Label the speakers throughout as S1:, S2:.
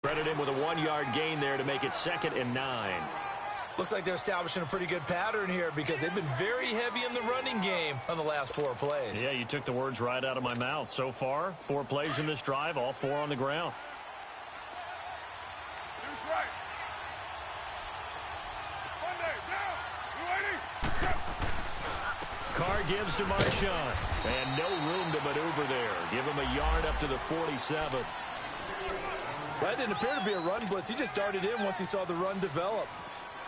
S1: Credit him with a 1-yard gain there to make it 2nd and 9.
S2: Looks like they're establishing a pretty good pattern here because they've been very heavy in the running game on the last 4 plays.
S1: Yeah, you took the words right out of my mouth. So far, 4 plays in this drive, all 4 on the ground. Carr gives to Marshawn. And no room to maneuver there. Give him a yard up to the 47.
S2: That didn't appear to be a run blitz. He just darted in once he saw the run develop.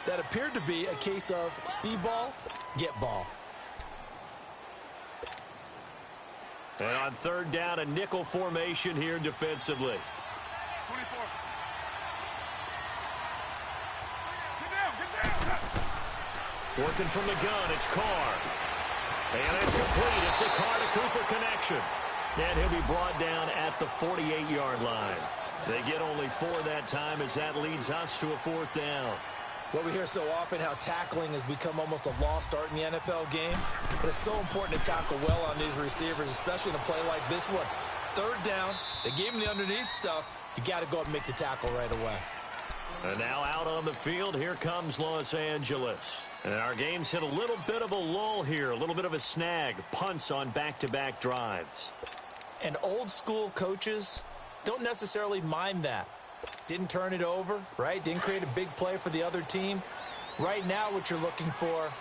S2: That appeared to be a case of see ball, get ball.
S1: And on 3rd down, a nickel formation here defensively.
S3: 24. Get down.
S1: Working from the gun, it's Carr. And it's complete. It's the Carr to Cooper connection. And he'll be brought down at the 48-yard line. They get only 4 that time as that leads us to a 4th down.
S2: Well, we hear so often how tackling has become almost a lost art in the NFL game. But it's so important to tackle well on these receivers, especially in a play like this one. 3rd down, they gave him the underneath stuff. You got to go up and make the tackle right away.
S1: And now out on the field, here comes Los Angeles. And our game's hit a little bit of a lull here, a little bit of a snag. Punts on back-to-back drives.
S2: And old-school coaches don't necessarily mind that. Didn't turn it over, right? Didn't create a big play for the other team. Right now what you're looking for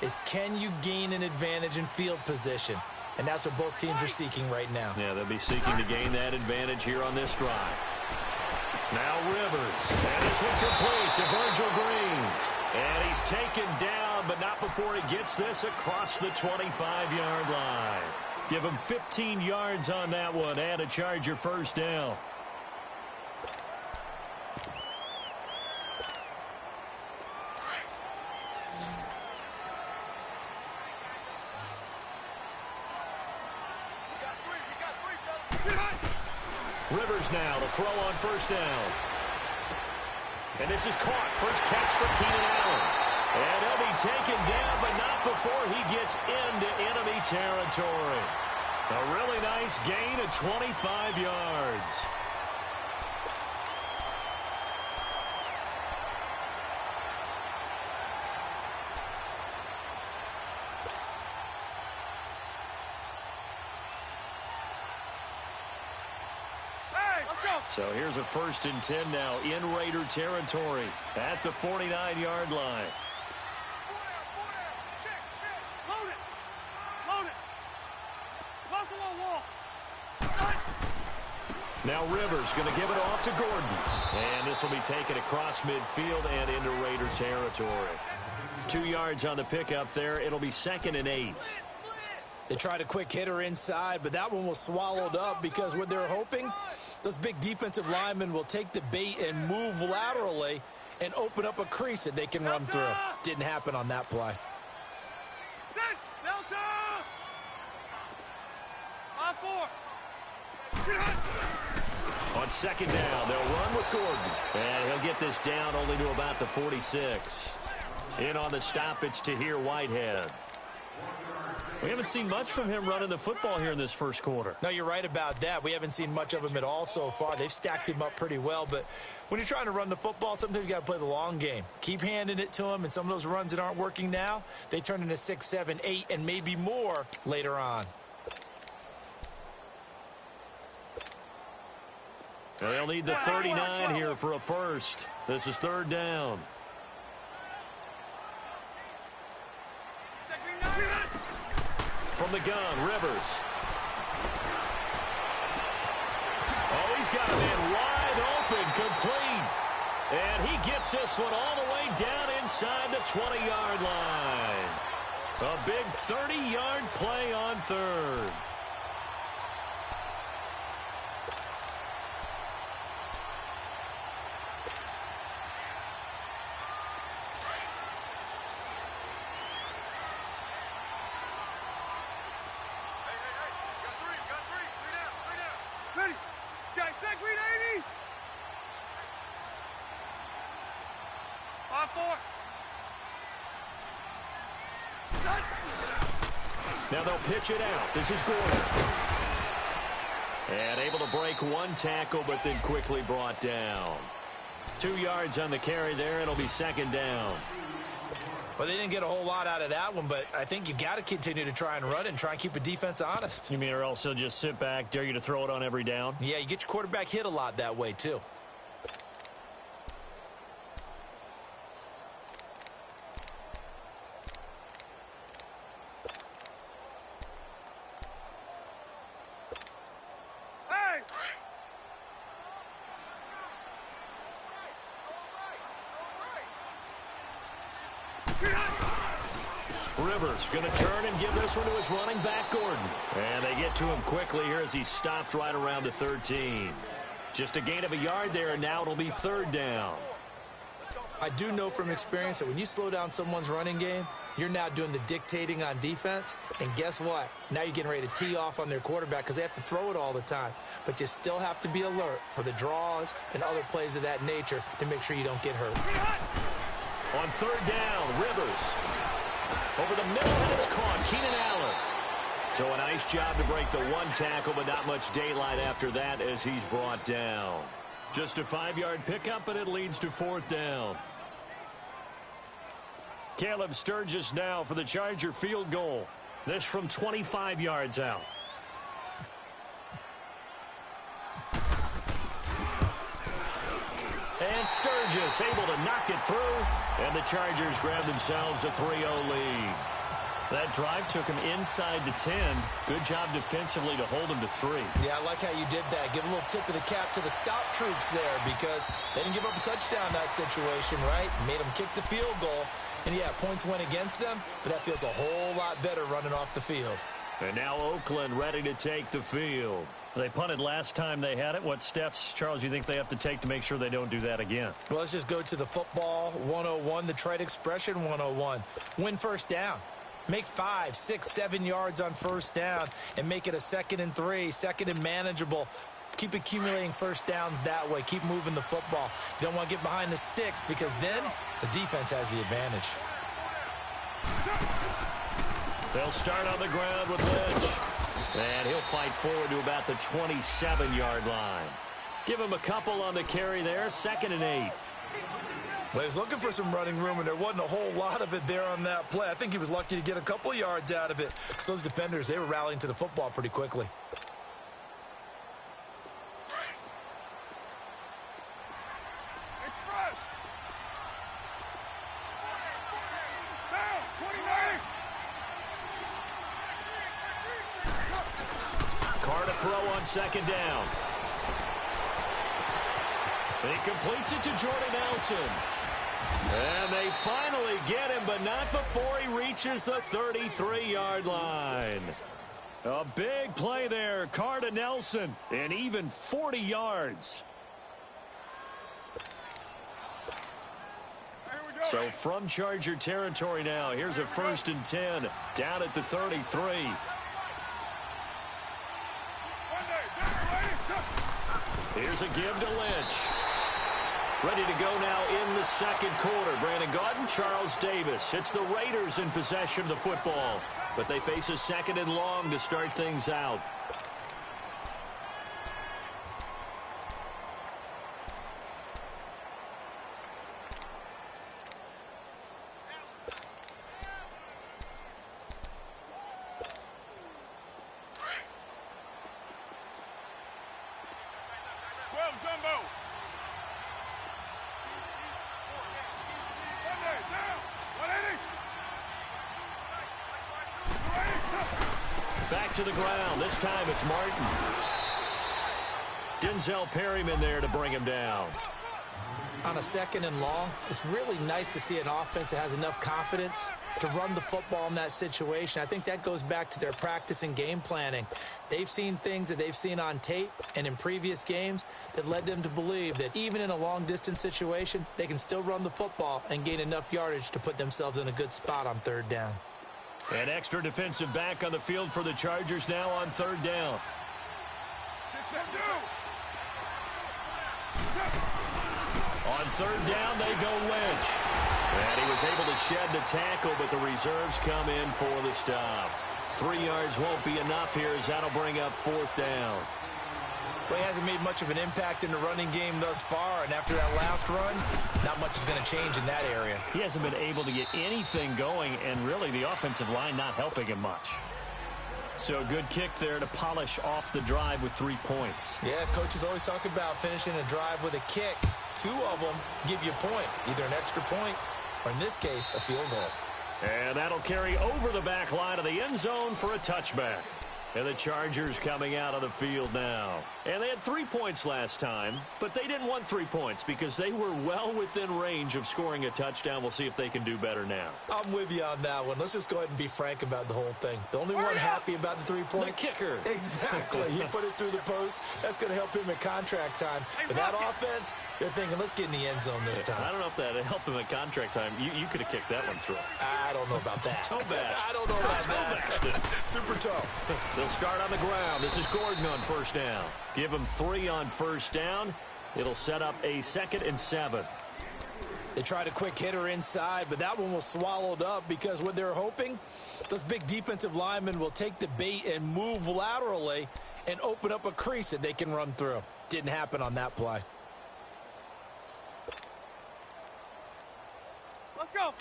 S2: is can you gain an advantage in field position? And that's what both teams are seeking right now.
S1: Yeah, they'll be seeking to gain that advantage here on this drive. Now Rivers. And this one complete to Virgil Green. And he's taken down, but not before he gets this across the 25-yard line. Give him 15 yards on that one and a Charger 1st down. Rivers now to throw on 1st down. And this is caught. First catch for Keenan Allen. And he'll be taken down, but not before he gets into enemy territory. A really nice gain of 25 yards. So here's a 1st and 10 now in Raider territory at the 49-yard line.
S3: Load it. Load it. Close the wall.
S1: Now Rivers going to give it off to Gordon. And this will be taken across midfield and into Raider territory. 2 yards on the pickup there. It'll be 2nd and 8.
S2: They tried a quick hitter inside, but that one was swallowed up because what they're hoping, those big defensive linemen will take the bait and move laterally and open up a crease that they can run through. Didn't happen on that play.
S3: Delta! On 4.
S1: On 2nd down, they'll run with Gordon. And he'll get this down only to about the 46. In on the stop, it's Tahir Whitehead. We haven't seen much from him running the football here in this 1st quarter.
S2: No, you're right about that. We haven't seen much of him at all so far. They've stacked him up pretty well. But when you're trying to run the football, sometimes you got to play the long game. Keep handing it to him, and some of those runs that aren't working now, they turn into 6, 7, 8, and maybe more later on.
S1: They'll need the 39 here for a first. This is 3rd down. From the gun, Rivers. Oh, he's got a man wide open, complete. And he gets this one all the way down inside the 20-yard line. A big 30-yard play on 3rd. Now they'll pitch it out. This is Gordon. And able to break one tackle, but then quickly brought down. 2 yards on the carry there. It'll be second down.
S2: Well, they didn't get a whole lot out of that one, but I think you've got to continue to try and run it and try and keep a defense honest.
S1: You mean or else they'll just sit back, dare you to throw it on every down?
S2: Yeah, you get your quarterback hit a lot that way, too.
S1: Rivers going to turn and give this one to his running back, Gordon. And they get to him quickly here as he stopped right around the 13. Just a gain of a yard there, and now it'll be third down.
S2: I do know from experience that when you slow down someone's running game, you're now doing the dictating on defense. And guess what? Now you're getting ready to tee off on their quarterback because they have to throw it all the time. But you still have to be alert for the draws and other plays of that nature to make sure you don't get hurt.
S1: On third down, Rivers. Over the middle, and it's caught. Keenan Allen. So a nice job to break the one tackle, but not much daylight after that as he's brought down. Just a 5-yard pickup, and it leads to fourth down. Caleb Sturgis now for the Charger field goal. This from 25 yards out. And Sturgis able to knock it through. And the Chargers grab themselves a 3-0 lead. That drive took him inside the 10. Good job defensively to hold him to 3.
S2: Yeah, I like how you did that. Give a little tip of the cap to the stop troops there because they didn't give up a touchdown in that situation, right? Made them kick the field goal. And, yeah, points went against them, but that feels a whole lot better running off the field.
S1: And now Oakland ready to take the field. They punted last time they had it. What steps, Charles, you think they have to take to make sure they don't do that again?
S2: Well, let's just go to the football 101, the trite expression 101. Win first down. Make 5, 6, 7 yards on first down and make it a 2nd and 3, 2nd and manageable. Keep accumulating first downs that way. Keep moving the football. You don't want to get behind the sticks because then the defense has the advantage.
S1: They'll start on the ground with Lynch. And he'll fight forward to about the 27-yard line. Give him a couple on the carry there. 2nd and 8.
S2: Well, he was looking for some running room, and there wasn't a whole lot of it there on that play. I think he was lucky to get a couple yards out of it. Because those defenders, they were rallying to the football pretty quickly.
S3: Express. Down, 29.
S1: Carr to throw on 2nd down. And he completes it to Jordan Nelson. And they finally get him, but not before he reaches the 33-yard line. A big play there. Carr to Nelson, and even 40 yards. So from Charger territory now, here's a 1st and 10 down at the 33. Here's a give to Lynch. Ready to go now in the 2nd quarter. Brandon Gaudin, Charles Davis. It's the Raiders in possession of the football, but they face a 2nd and long to start things out. Back to the ground. This time it's Martin. Denzel Perryman there to bring him down.
S2: On a 2nd and long, it's really nice to see an offense that has enough confidence to run the football in that situation. I think that goes back to their practice and game planning. They've seen things that they've seen on tape and in previous games that led them to believe that even in a long-distance situation, they can still run the football and gain enough yardage to put themselves in a good spot on 3rd down.
S1: An extra defensive back on the field for the Chargers now on 3rd down. On 3rd down, they go Lynch. And he was able to shed the tackle, but the reserves come in for the stop. 3 yards won't be enough here as that'll bring up 4th down.
S2: Well, he hasn't made much of an impact in the running game thus far, and after that last run, not much is going to change in that area.
S1: He hasn't been able to get anything going, and really the offensive line not helping him much. So a good kick there to polish off the drive with 3 points.
S2: Yeah, coaches always talk about finishing a drive with a kick. 2 of them give you points, either an extra point or, in this case, a field goal.
S1: And that'll carry over the back line of the end zone for a touchback. And the Chargers coming out of the field now. And they had 3 points last time, but they didn't want 3 points because they were well within range of scoring a touchdown. We'll see if they can do better now.
S2: I'm with you on that one. Let's just go ahead and be frank about the whole thing. The only one happy about the 3-point.
S1: The kicker.
S2: Exactly. He put it through the post. That's going to help him at contract time. But that offense, they're thinking, let's get in the end zone this time.
S1: I don't know if that helped him at contract time. You could have kicked that one through.
S2: I don't know about that.
S1: Toe bash.
S2: I don't know about that. Super toe.
S1: They'll start on the ground. This is Gordon on first down. Give him 3 on first down. It'll set up a 2nd and 7.
S2: They tried a quick hitter inside, but that one was swallowed up because what they're hoping, those big defensive linemen will take the bait and move laterally and open up a crease that they can run through. Didn't happen on that play.
S3: Let's go.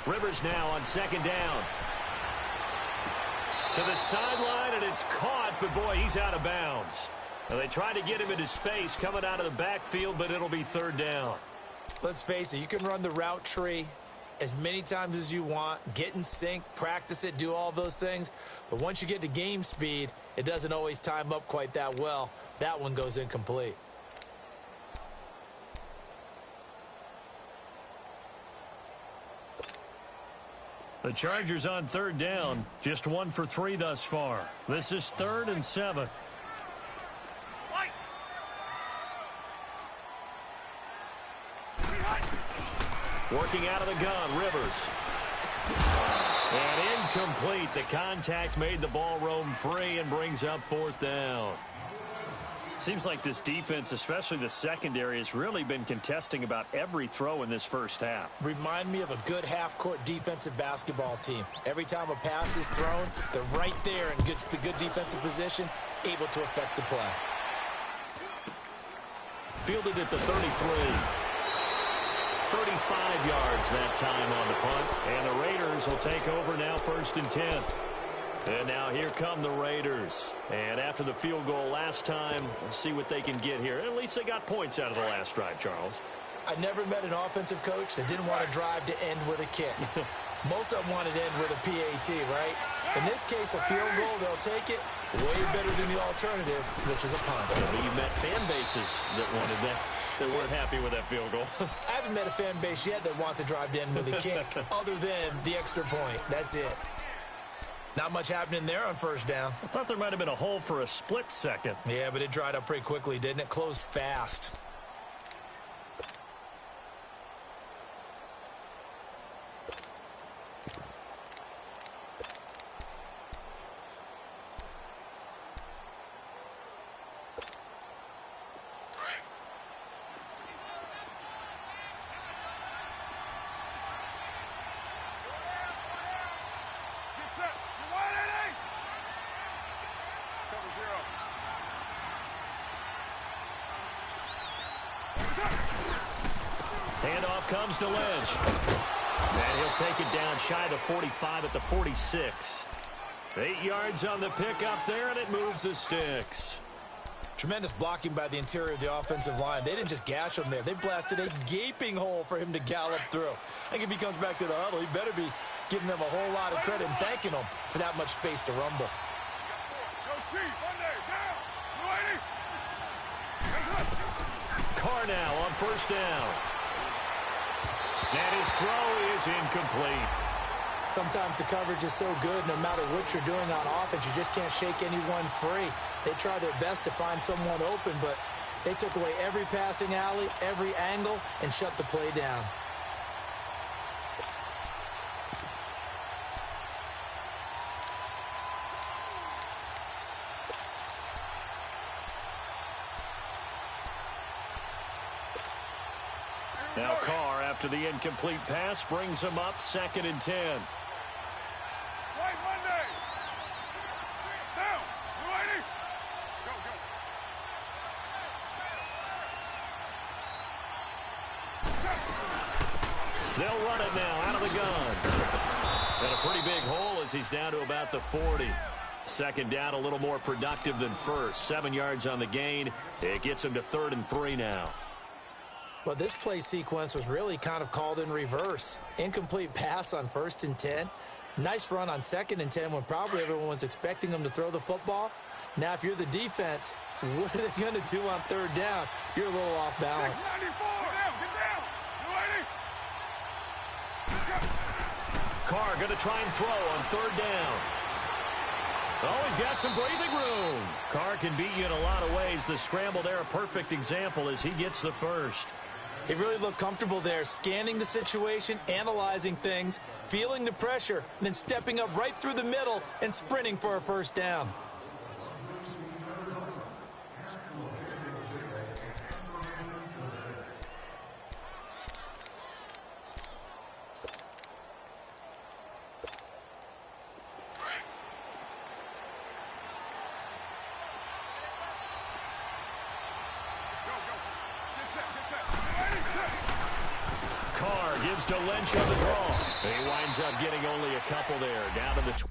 S1: Rivers now on 2nd down. To the sideline, and it's caught, but boy, he's out of bounds. Now, they tried to get him into space coming out of the backfield, but it'll be 3rd down.
S2: Let's face it, you can run the route tree as many times as you want, get in sync, practice it, do all those things. But once you get to game speed, it doesn't always time up quite that well. That one goes incomplete.
S1: The Chargers on 3rd down, just 1 for 3 thus far. This is 3rd and 7. Working out of the gun, Rivers. And incomplete. The contact made the ball roam free and brings up 4th down. Seems like this defense, especially the secondary, has really been contesting about every throw in this first half.
S2: Remind me of a good half-court defensive basketball team. Every time a pass is thrown, they're right there in good defensive position, able to affect the play.
S1: Fielded at the 33. 35 yards that time on the punt. And the Raiders will take over now, 1st and 10. And now here come the Raiders. And after the field goal last time, we'll see what they can get here. At least they got points out of the last drive, Charles.
S2: I never met an offensive coach that didn't want to drive to end with a kick. Most of them wanted to end with a PAT, right? In this case, a field goal, they'll take it way better than the alternative, which is a punt.
S1: Yeah, you met fan bases that wanted that, that weren't happy with that field goal.
S2: I haven't met a fan base yet that wants to drive to end with a kick, other than the extra point. That's it. Not much happening there on 1st down.
S1: I thought there might have been a hole for a split second.
S2: Yeah, but it dried up pretty quickly, didn't it? Closed fast.
S1: Handoff comes to Lynch. And he'll take it down shy of the 45 at the 46. 8 yards on the pickup there, and it moves the sticks.
S2: Tremendous blocking by the interior of the offensive line. They didn't just gash him there. They blasted a gaping hole for him to gallop through. I think if he comes back to the huddle, he better be giving them a whole lot of credit and thanking them for that much space to rumble.
S1: Carr now on 1st down. And his throw is incomplete.
S2: Sometimes the coverage is so good, no matter what you're doing on offense, you just can't shake anyone free. They try their best to find someone open, but they took away every passing alley, every angle, and shut the play down.
S1: Now Carr after the incomplete pass brings him up 2nd and 10.
S3: White Monday. Down. Righty. Go, go.
S1: They'll run it now out of the gun. And a pretty big hole as he's down to about the 40. 2nd down, a little more productive than first. 7 yards on the gain. It gets him to 3rd and 3 now.
S2: Well, this play sequence was really kind of called in reverse. Incomplete pass on 1st and 10. Nice run on 2nd and 10 when probably everyone was expecting him to throw the football. Now, if you're the defense, what are they going to do on 3rd down? You're a little off balance.
S3: Get down.
S1: Carr going to try and throw on 3rd down. Oh, he's got some breathing room. Carr can beat you in a lot of ways. The scramble there, a perfect example as he gets the first.
S2: He really looked comfortable there, scanning the situation, analyzing things, feeling the pressure, and then stepping up right through the middle and sprinting for a 1st down.
S1: Carr gives to Lynch on the draw. He winds up getting only a couple there, down to the 20.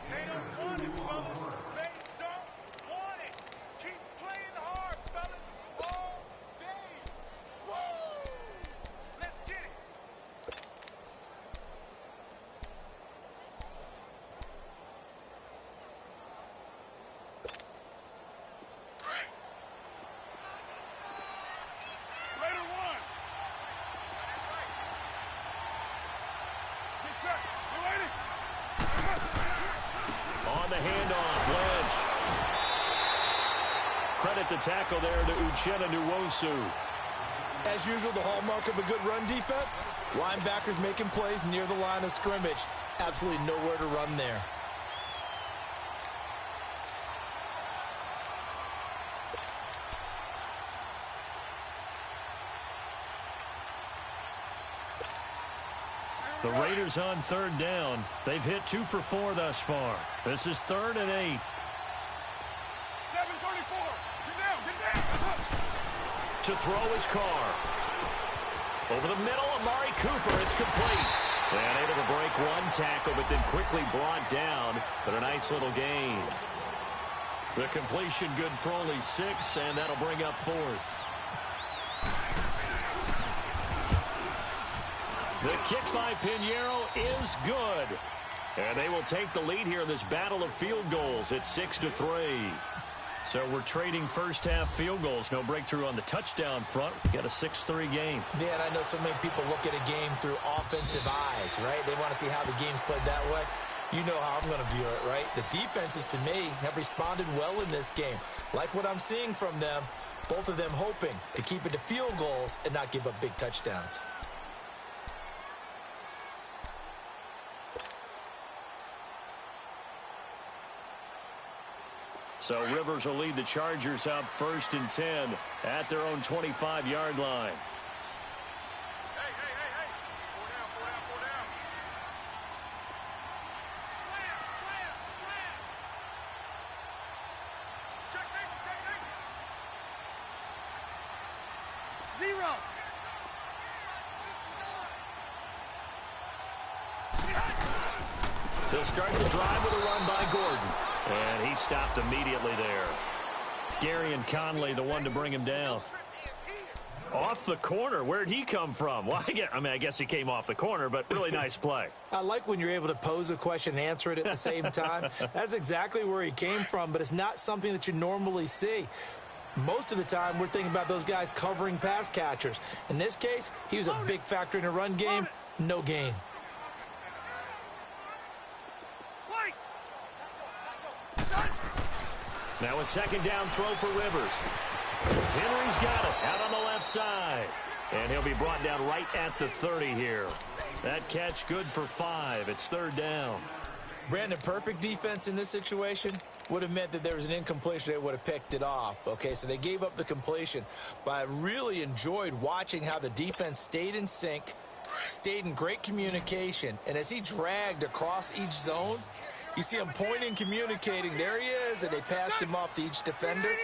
S3: They don't want it, fellas. They don't want it. Keep playing hard, fellas, all day. Whoa! Let's get it. Raider one. Get set. You ready?
S1: On the handoff, Lynch. Credit the tackle there to Uchenna Nwosu.
S2: As usual, the hallmark of a good run defense, linebackers making plays near the line of scrimmage. Absolutely nowhere to run there.
S1: The Raiders on 3rd down. They've hit 2 for 4 thus far. This is 3rd and 8.
S3: 734. Get down.
S1: To throw his Carr. Over the middle, Amari Cooper. It's complete. And able to break one tackle, but then quickly brought down. But a nice little gain. The completion good for only 6, and that'll bring up 4th. The kick by Pinheiro is good. And they will take the lead here in this battle of field goals at 6-3. So we're trading first-half field goals. No breakthrough on the touchdown front. Got a 6-3 game.
S2: Yeah, and I know so many people look at a game through offensive eyes, right? They want to see how the game's played that way. You know how I'm going to view it, right? The defenses, to me, have responded well in this game. Like what I'm seeing from them, both of them hoping to keep it to field goals and not give up big touchdowns.
S1: So Rivers will lead the Chargers up 1st and 10 at their own 25-yard line.
S3: Hey. Four down. Slam. Check safety. 0.
S1: They'll start the drive with a run by Gordon. And he stopped immediately there. Gary and Conley, the one to bring him down. Off the corner. Where'd he come from? Well, I guess he came off the corner, but really nice play.
S2: I like when you're able to pose a question and answer it at the same time. That's exactly where he came from, but it's not something that you normally see. Most of the time, we're thinking about those guys covering pass catchers. In this case, he was a big factor in the run game. No gain.
S1: Now a 2nd down throw for Rivers. Henry's got it out on the left side. And he'll be brought down right at the 30 here. That catch good for 5. It's 3rd down.
S2: Brandon, perfect defense in this situation would have meant that there was an incompletion. They would have picked it off. Okay, so they gave up the completion. But I really enjoyed watching how the defense stayed in sync, stayed in great communication. And as he dragged across each zone, you see him pointing, communicating. There he is, and they passed him off to each defender.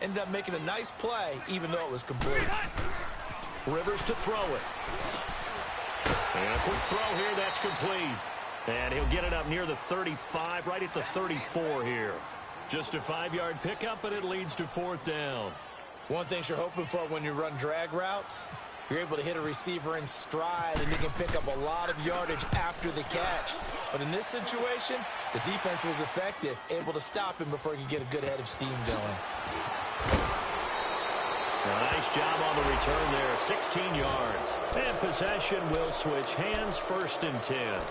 S2: Ended up making a nice play, even though it was complete.
S1: Rivers to throw it. And a quick throw here, that's complete. And he'll get it up near the 35, right at the 34 here. Just a 5-yard pickup, but it leads to 4th down.
S2: One thing you're hoping for when you run drag routes, you're able to hit a receiver in stride, and you can pick up a lot of yardage after the catch. But in this situation, the defense was effective, able to stop him before he could get a good head of steam going.
S1: Nice job on the return there, 16 yards. And possession will switch hands, 1st and 10.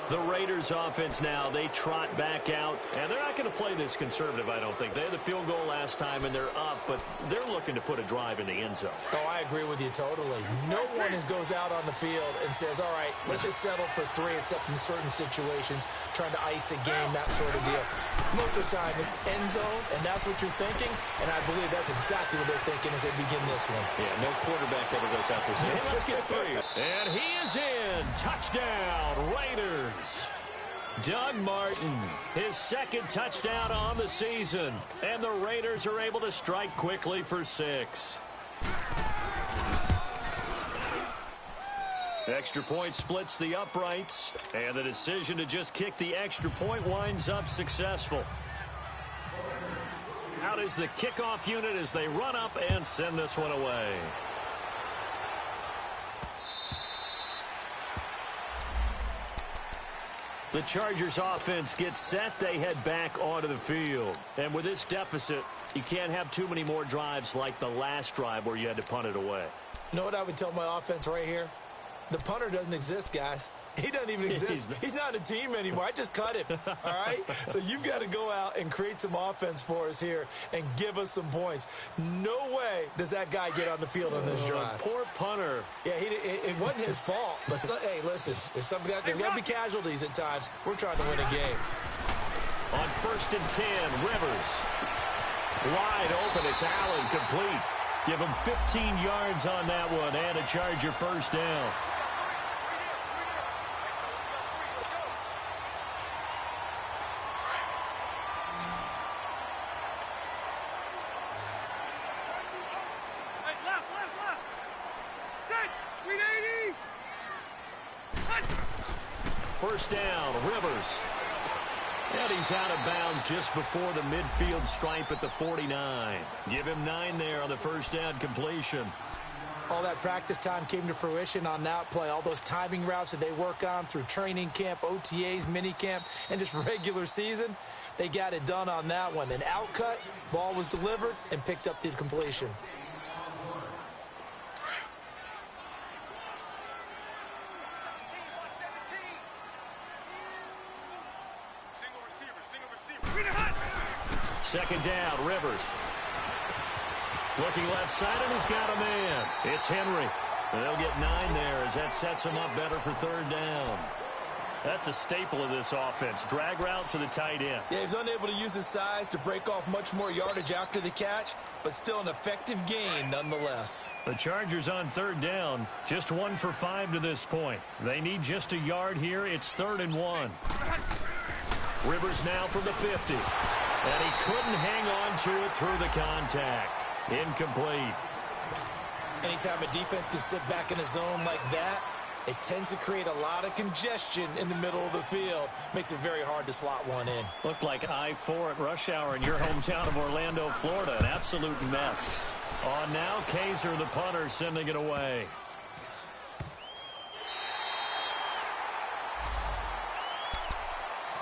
S1: The Raiders offense now, they trot back out, and they're not going to play this conservative, I don't think. They had the field goal last time, and they're up, but they're looking to put a drive in the end zone.
S2: Oh, I agree with you totally. No one goes out on the field and says, all right, let's just settle for 3, except in certain situations, trying to ice a game, that sort of deal. Most of the time, it's end zone, and that's what you're thinking, and I believe that's exactly what they're thinking as they begin this one.
S1: Yeah, no quarterback ever goes out there saying, hey, let's get 3. And he is in. Touchdown, Raiders. Doug Martin, his 2nd touchdown on the season. And the Raiders are able to strike quickly for 6. Extra point splits the uprights. And the decision to just kick the extra point winds up successful. Out is the kickoff unit as they run up and send this one away. The Chargers offense gets set. They head back onto the field. And with this deficit, you can't have too many more drives like the last drive where you had to punt it away.
S2: You know what I would tell my offense right here? The punter doesn't exist, guys. He doesn't even exist. He's not a team anymore. I just cut him, all right? So you've got to go out and create some offense for us here and give us some points. No way does that guy get on the field on this drive.
S1: Poor punter.
S2: Yeah, it wasn't his fault. But, hey, listen, there's got to be casualties at times. We're trying to win a game.
S1: On 1st and 10, Rivers. Wide open. It's Allen, complete. Give him 15 yards on that one and a Charger 1st down.
S3: Left. Set. 380.
S1: first down. Rivers. And he's out of bounds just before the midfield stripe at the 49. Give him 9 there on the first down completion.
S2: All that practice time came to fruition on that play. All those timing routes that they work on through training camp, OTAs, minicamp, and just regular season, they got it done on that one. An outcut, ball was delivered, and picked up the completion.
S1: Second down, Rivers. Looking left side, and he's got a man. It's Henry. And they'll get 9 there as that sets him up better for third down. That's a staple of this offense. Drag route to the tight end.
S2: Yeah, he's unable to use his size to break off much more yardage after the catch, but still an effective gain nonetheless.
S1: The Chargers on third down, just 1 for 5 to this point. They need just a yard here. It's 3rd and 1. Rivers now from the 50. And he couldn't hang on to it through the contact. Incomplete.
S2: Anytime a defense can sit back in a zone like that, it tends to create a lot of congestion in the middle of the field. Makes it very hard to slot one in.
S1: Looked like I-4 at rush hour in your hometown of Orlando, Florida. An absolute mess. On now, Kaiser, the punter, sending it away.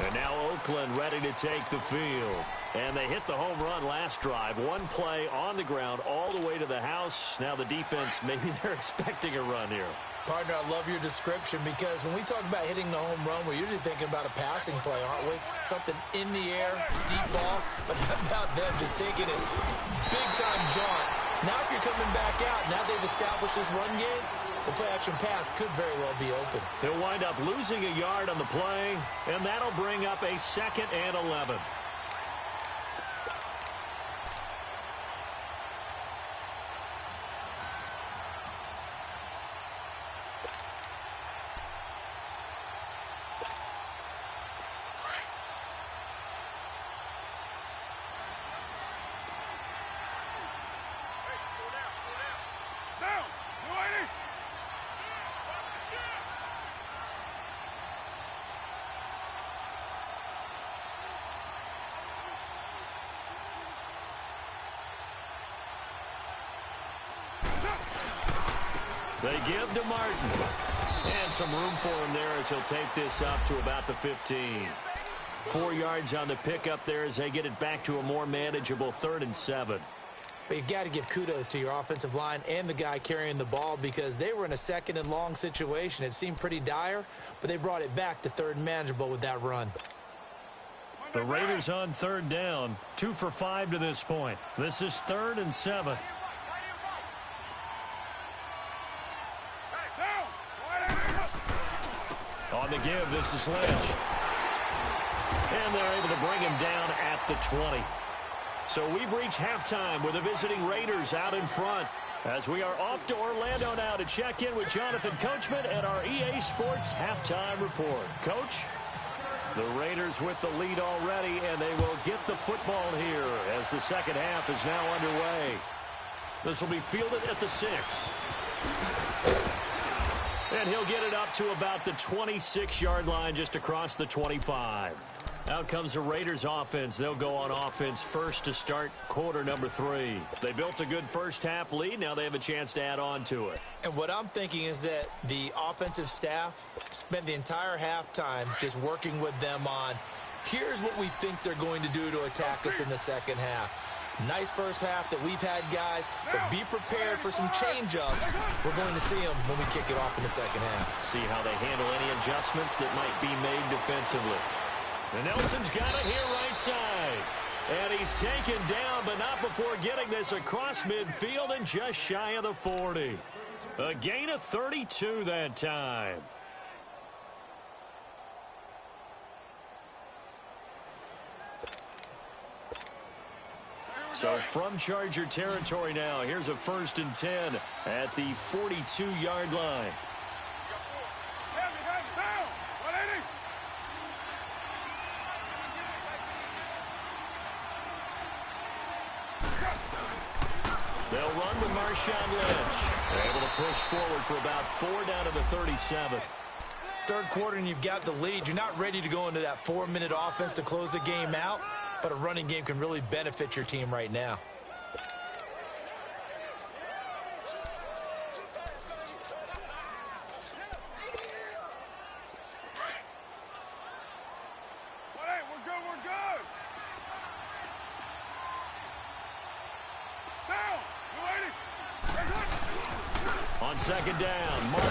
S1: And now Oakland ready to take the field. And they hit the home run last drive. 1 play on the ground all the way to the house. Now the defense, maybe they're expecting a run here.
S2: Partner, I love your description because when we talk about hitting the home run, we're usually thinking about a passing play, aren't we? Something in the air, deep ball. But how about them just taking it big-time jaunt? Now if you're coming back out, now they've established this run game, the play-action pass could very well be open.
S1: He'll wind up losing a yard on the play, and that'll bring up a 2nd and 11. They give to Martin. And some room for him there as he'll take this up to about the 15. 4 yards on the pickup there as they get it back to a more manageable 3rd and 7.
S2: But you've got to give kudos to your offensive line and the guy carrying the ball because they were in a 2nd and long situation. It seemed pretty dire, but they brought it back to 3rd and manageable with that run.
S1: The Raiders on 3rd down. 2 for 5 to this point. This is 3rd and 7. On the give, this is Lynch. And they're able to bring him down at the 20. So we've reached halftime with the visiting Raiders out in front. As we are off to Orlando now to check in with Jonathan Coachman and our EA Sports halftime report. Coach? The Raiders with the lead already, and they will get the football here as the second half is now underway. This will be fielded at the 6. And he'll get it up to about the 26-yard line just across the 25. Out comes the Raiders offense. They'll go on offense first to start quarter number 3. They built a good first half lead. Now they have a chance to add on to it.
S2: And what I'm thinking is that the offensive staff spent the entire halftime just working with them on, here's what we think they're going to do to attack us in the second half. Nice first half that we've had, guys, but be prepared for some change-ups. We're going to see them when we kick it off in the second half.
S1: See how they handle any adjustments that might be made defensively. And Nelson's got it here right side. And he's taken down, but not before getting this across midfield and just shy of the 40. A gain of 32 that time. So from Charger territory now, here's a 1st and 10 at the 42-yard line. They'll run with Marshawn Lynch. Able to push forward for about 4 down to the 37.
S2: third quarter and you've got the lead. You're not ready to go into that 4-minute offense to close the game out, but a running game can really benefit your team right now.
S1: On second down, Martin.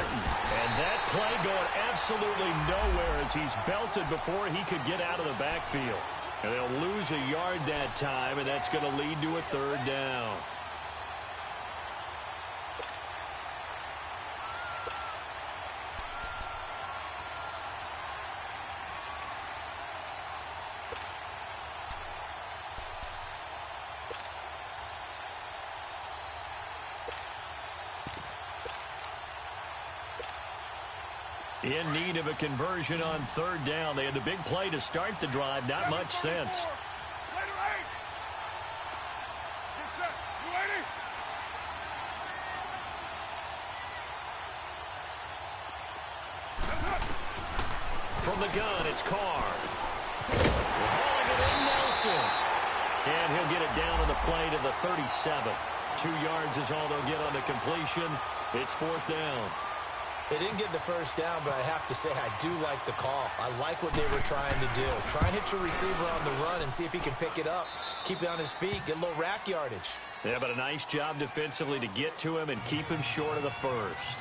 S1: And that play going absolutely nowhere as he's belted before he could get out of the backfield. And they'll lose a yard that time, and that's going to lead to a third down. In need of a conversion on third down. They had the big play to start the drive. Not much sense. From the gun, it's Carr. Hauling it in, Nelson. And he'll get it down on the play to the 37. 2 yards is all they'll get on the completion. It's fourth down.
S2: They didn't get the first down, but I have to say I do like the call. I like what they were trying to do. Try and hit your receiver on the run and see if he can pick it up. Keep it on his feet. Get a little rack yardage.
S1: Yeah, but a nice job defensively to get to him and keep him short of the first.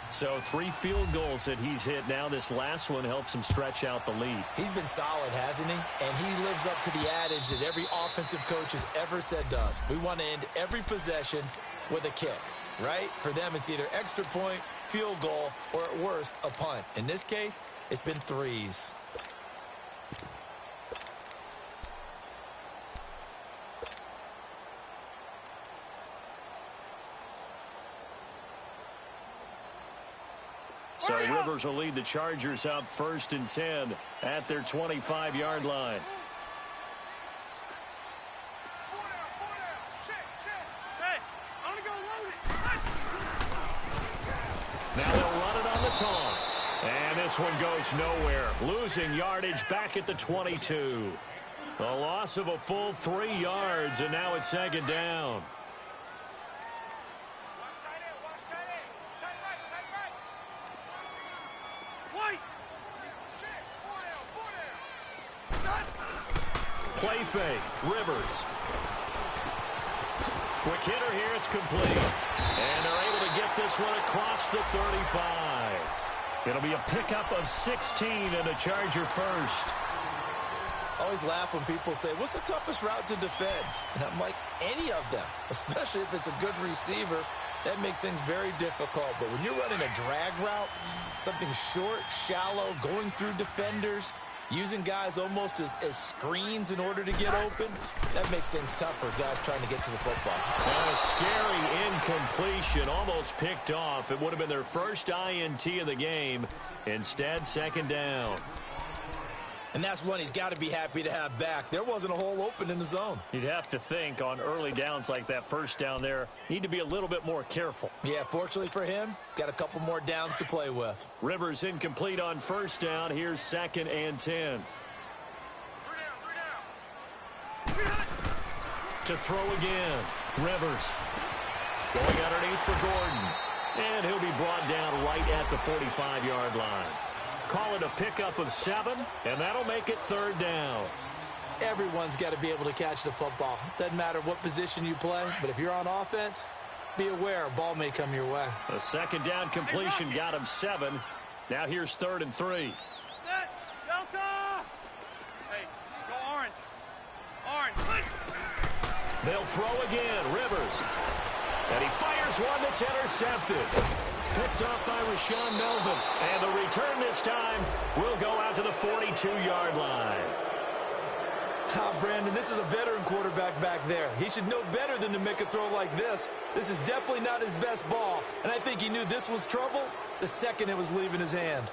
S1: So 3 field goals that he's hit now. This last one helps him stretch out the lead.
S2: He's been solid, hasn't he? And he lives up to the adage that every offensive coach has ever said to us. We want to end every possession with a kick, right? For them, it's either extra point, field goal, or at worst, a punt. In this case, it's been 3s.
S1: So Rivers will lead the Chargers out 1st and 10 at their 25-yard line. Now they'll run it on the toss. And this one goes nowhere. Losing yardage back at the 22. A loss of a full 3 yards, and now it's second down. Play fake. Rivers. Quick hitter here. It's complete. And they're able to get this one across the 35. It'll be a pickup of 16 and a Charger first.
S2: I always laugh when people say, what's the toughest route to defend? And I'm like, any of them, especially if it's a good receiver. That makes things very difficult. But when you're running a drag route, something short, shallow, going through defenders, using guys almost as screens in order to get open, that makes things tough for guys trying to get to the football.
S1: And a scary incompletion, almost picked off. It would have been their first INT of the game. Instead, second down.
S2: And that's one he's got to be happy to have back. There wasn't a hole open in the zone.
S1: You'd have to think on early downs like that first down there, need to be a little bit more careful.
S2: Yeah, fortunately for him, got a couple more downs to play with.
S1: Rivers incomplete on first down. Here's 2nd and 10. To throw again. Rivers going underneath for Gordon. And he'll be brought down right at the 45-yard line. Call it a pickup of 7, and that'll make it third down.
S2: Everyone's got to be able to catch the football. Doesn't matter what position you play, but if you're on offense, be aware a ball may come your way.
S1: A second down completion got him 7. Now here's 3rd and 3.
S4: Set, Delta! Hey, go orange. Orange.
S1: They'll throw again. Rivers. And he fires one that's intercepted. Picked off by Rashawn Melvin. And the return this time will go out to the 42-yard line.
S2: Brandon, this is a veteran quarterback back there. He should know better than to make a throw like this. This is definitely not his best ball. And I think he knew this was trouble the second it was leaving his hand.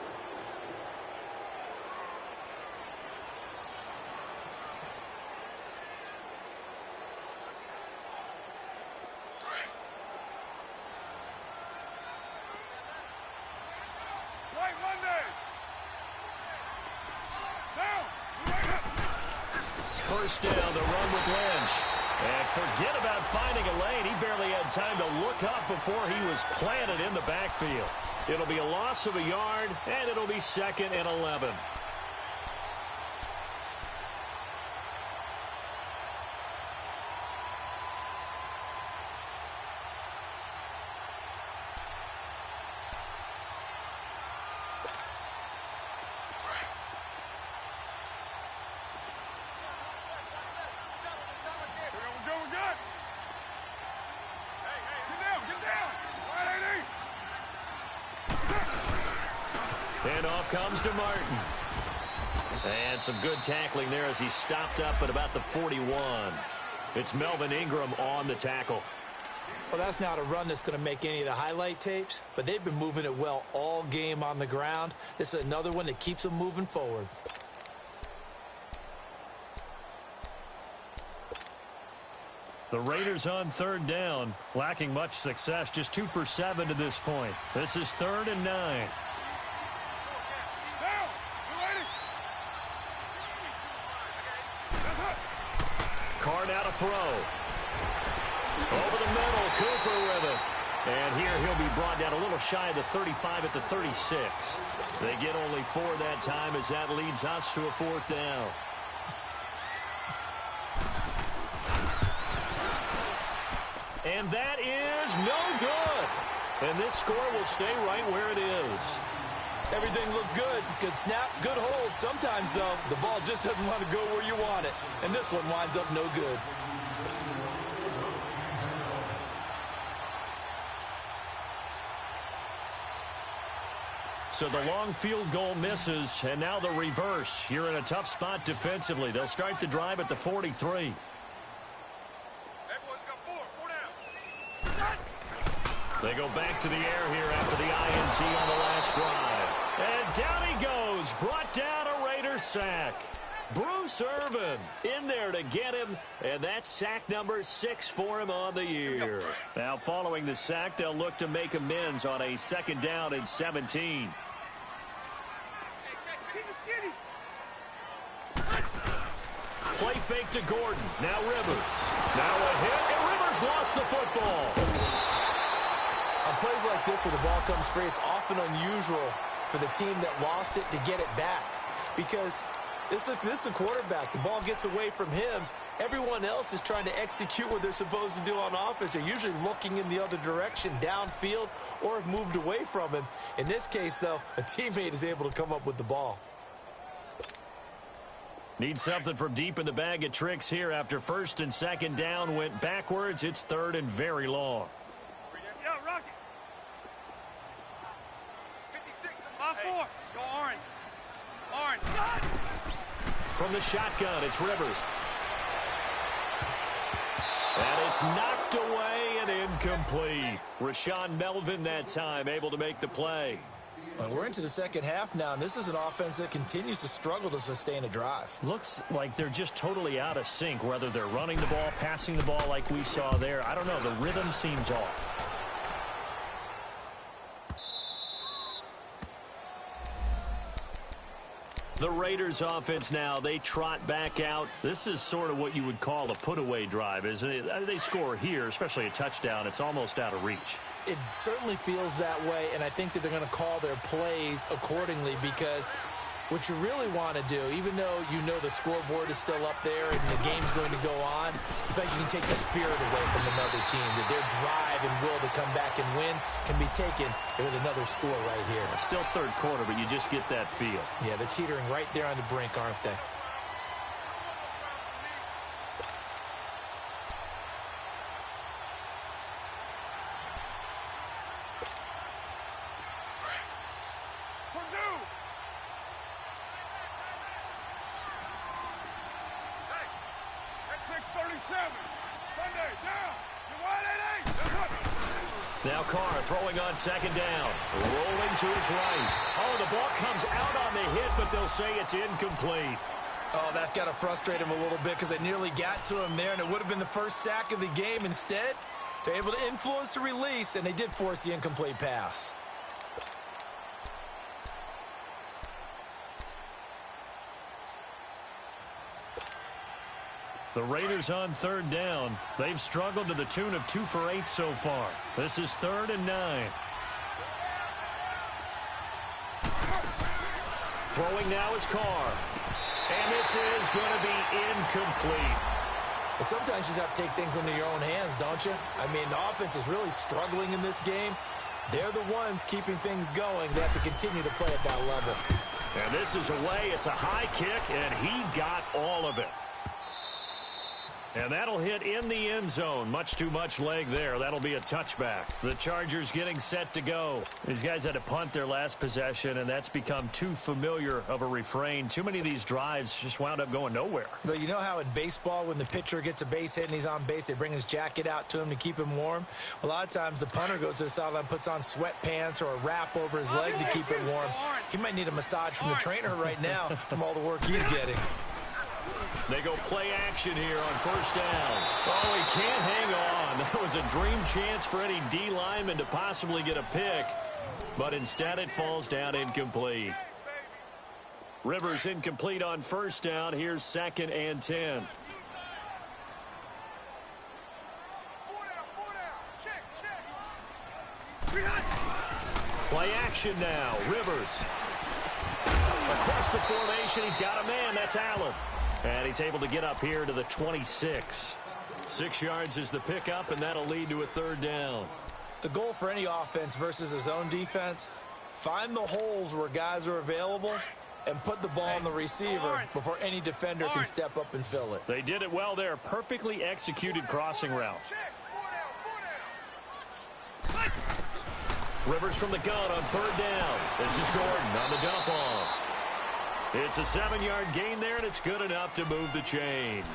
S1: first down, the run with Lynch. And forget about finding a lane. He barely had time to look up before he was planted in the backfield. It'll be a loss of a yard, and it'll be 2nd and 11. And off comes to Martin. And some good tackling there as he stopped up at about the 41. It's Melvin Ingram on the tackle.
S2: Well, that's not a run that's going to make any of the highlight tapes, but they've been moving it well all game on the ground. This is another one that keeps them moving forward.
S1: The Raiders on 3rd down, lacking much success, just 2 for 7 to this point. This is 3rd and 9. Card out a throw. Over the middle, Cooper with it. And here he'll be brought down a little shy of the 35 at the 36. They get only 4 that time as that leads us to a 4th down. And that is no good. And this score will stay right where it is.
S2: Everything looked good. Good snap, good hold. Sometimes, though, the ball just doesn't want to go where you want it. And this one winds up no good.
S1: So the long field goal misses, and now the reverse. You're in a tough spot defensively. They'll start the drive at the 43. They go back to the air here after the INT on the last drive. And down he goes, brought down a Raiders sack. Bruce Irvin in there to get him, and that's sack number 6 for him on the year. Now following the sack, they'll look to make amends on a 2nd down and 17. Play fake to Gordon. Now Rivers. Now a hit, and Rivers lost the football.
S2: On plays like this where the ball comes free, it's often unusual for the team that lost it to get it back. Because this is the quarterback. The ball gets away from him. Everyone else is trying to execute what they're supposed to do on offense. They're usually looking in the other direction, downfield, or have moved away from him. In this case, though, a teammate is able to come up with the ball.
S1: Need something from deep in the bag of tricks here after 1st and 2nd down went backwards. It's 3rd and very long.
S4: Yeah, Rocky. 5-4. Go orange. Orange.
S1: From the shotgun, it's Rivers. And it's knocked away and incomplete. Rashawn Melvin that time able to make the play.
S2: Well, we're into the second half now, and this is an offense that continues to struggle to sustain a drive.
S1: Looks like they're just totally out of sync, whether they're running the ball, passing the ball like we saw there. I don't know. The rhythm seems off. The Raiders offense now, they trot back out. This is sort of what you would call a put-away drive, isn't it? They score here, especially a touchdown. It's almost out of reach.
S2: It certainly feels that way, and I think that they're going to call their plays accordingly, because what you really want to do, even though you know the scoreboard is still up there and the game's going to go on, you think you can take the spirit away from another team, that their drive and will to come back and win can be taken with another score right here.
S1: Still 3rd quarter, but you just get that feel.
S2: Yeah, they're teetering right there on the brink, aren't they?
S1: Now Carr throwing on 2nd down. Rolling to his right. Oh, the ball comes out on the hit, but they'll say it's incomplete.
S2: Oh, that's got to frustrate him a little bit, because they nearly got to him there, and it would have been the first sack of the game. Instead, they're able to influence the release, and they did force the incomplete pass.
S1: The Raiders on third down. They've struggled to the tune of 2 for 8 so far. This is 3rd and 9. Throwing now is Carr. And this is going to be incomplete.
S2: Well, sometimes you just have to take things into your own hands, don't you? I mean, the offense is really struggling in this game. They're the ones keeping things going. They have to continue to play at that level.
S1: And this is away. It's a high kick, and he got all of it. And that'll hit in the end zone. Much too much leg there. That'll be a touchback. The Chargers getting set to go. These guys had to punt their last possession, and that's become too familiar of a refrain. Too many of these drives just wound up going nowhere.
S2: But you know how in baseball, when the pitcher gets a base hit and he's on base, they bring his jacket out to him to keep him warm? A lot of times the punter goes to the sideline, puts on sweatpants or a wrap over his leg to keep it warm. He might need a massage from the trainer right now from all the work he's getting.
S1: They go play action here on first down. Oh, he can't hang on. That was a dream chance for any D lineman to possibly get a pick, but instead it falls down incomplete. Rivers incomplete on first down. Here's 2nd and 10. Play action now. Rivers. Across the formation, he's got a man. That's Allen. And he's able to get up here to the 26. 6 yards is the pickup, and that'll lead to a 3rd down.
S2: The goal for any offense versus a zone defense, find the holes where guys are available and put the ball on the receiver before any defender can step up and fill it.
S1: They did it well there. Perfectly executed crossing route. Rivers from the gun on 3rd down. This is Gordon on the dump off. It's a 7-yard gain there, and it's good enough to move the chains.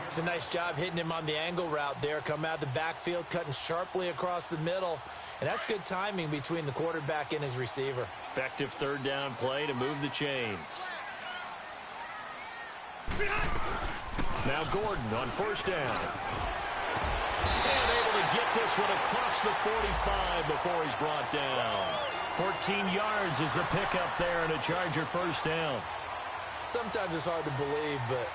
S2: It's a nice job hitting him on the angle route there. Come out of the backfield, cutting sharply across the middle. And that's good timing between the quarterback and his receiver.
S1: Effective 3rd down play to move the chains. Now Gordon on first down. And able to get this one across the 45 before he's brought down. 14 yards is the pickup there and a Charger first down.
S2: Sometimes it's hard to believe, but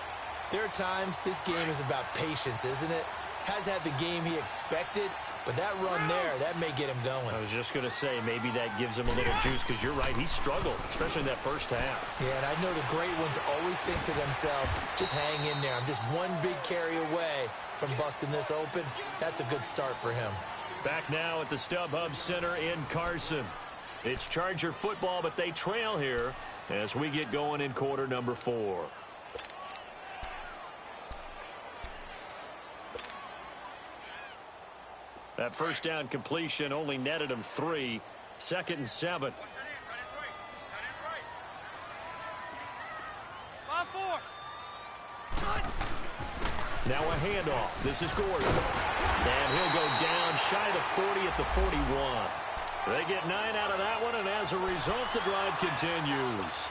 S2: there are times this game is about patience, isn't it? Has had the game he expected, but that run there, that may get him going.
S1: I was just going to say, maybe that gives him a little juice, because you're right, he struggled, especially in that first half.
S2: Yeah, and I know the great ones always think to themselves, just hang in there. I'm just one big carry away from busting this open. That's a good start for him.
S1: Back now at the StubHub Center in Carson. It's Charger football, but they trail here as we get going in quarter number 4. That first down completion only netted him 3. 2nd and 7.
S4: 5-4.
S1: Now a handoff. This is Gordon. And he'll go down shy of the 40 at the 41. They get 9 out of that one, and as a result, the drive continues.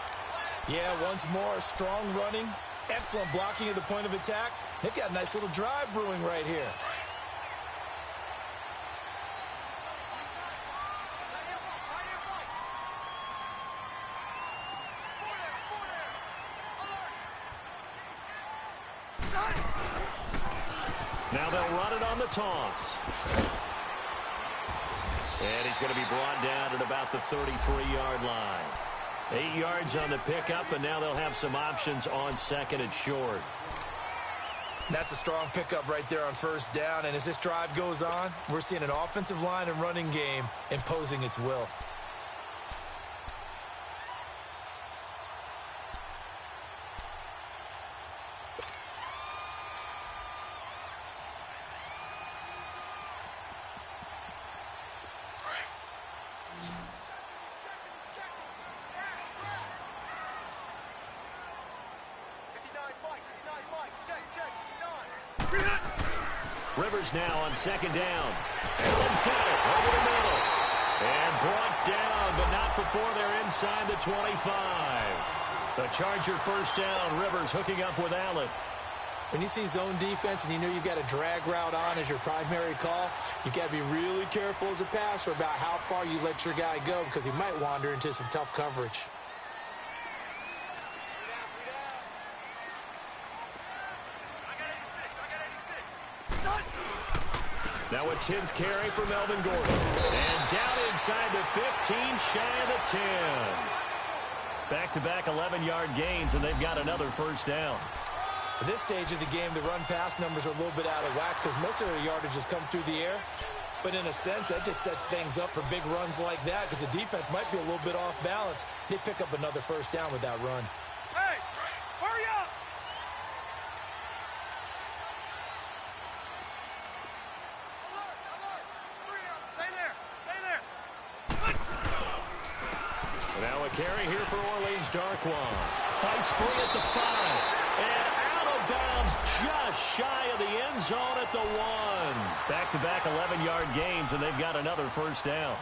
S2: Yeah, once more, strong running, excellent blocking at the point of attack. They've got a nice little drive brewing right here.
S1: Now they'll run it on the toss. And he's going to be brought down at about the 33-yard line. 8 yards on the pickup, and now they'll have some options on 2nd and short.
S2: That's a strong pickup right there on first down, and as this drive goes on, we're seeing an offensive line and running game imposing its will.
S1: Rivers now on 2nd down. Allen's got it over the middle. And brought down, but not before they're inside the 25. The Charger first down. Rivers hooking up with Allen.
S2: When you see zone defense and you know you've got a drag route on as your primary call, you've got to be really careful as a passer about how far you let your guy go, because he might wander into some tough coverage.
S1: Now a 10th carry for Melvin Gordon. And down inside the 15, shy of the 10. Back-to-back 11-yard gains, and they've got another first down.
S2: At this stage of the game, the run-pass numbers are a little bit out of whack because most of their yardage has come through the air. But in a sense, that just sets things up for big runs like that because the defense might be a little bit off balance. They pick up another first down with that run.
S4: Hey, hurry up! Stay there. Stay there.
S1: Now a carry here for Orleans Darkwan. Fights free at the 5. And out of bounds just shy of the end zone at the 1. Back-to-back 11-yard gains, and they've got another first down.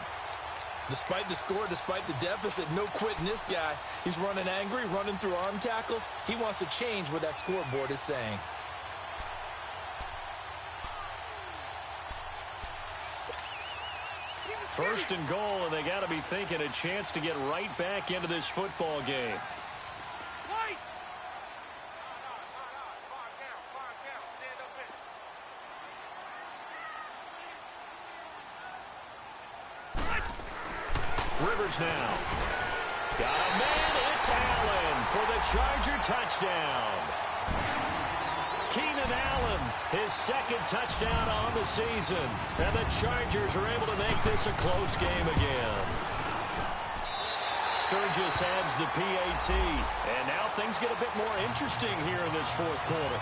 S2: Despite the score, despite the deficit, no quitting this guy. He's running angry, running through arm tackles. He wants to change what that scoreboard is saying.
S1: First and goal, and they got to be thinking a chance to get right back into this football game.
S4: Wait!
S3: Stand up in.
S1: Rivers now. Got a man. It's Allen for the Charger touchdown. Keenan Allen, his second touchdown on the season. And the Chargers are able to make this a close game again. Sturgis adds the PAT. And now things get a bit more interesting here in this fourth quarter.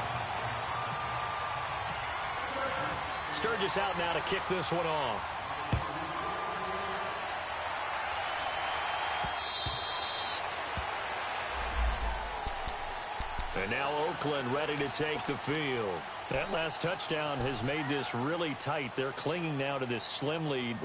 S1: Sturgis out now to kick this one off. And now Oakland ready to take the field. That last touchdown has made this really tight. They're clinging now to this slim lead.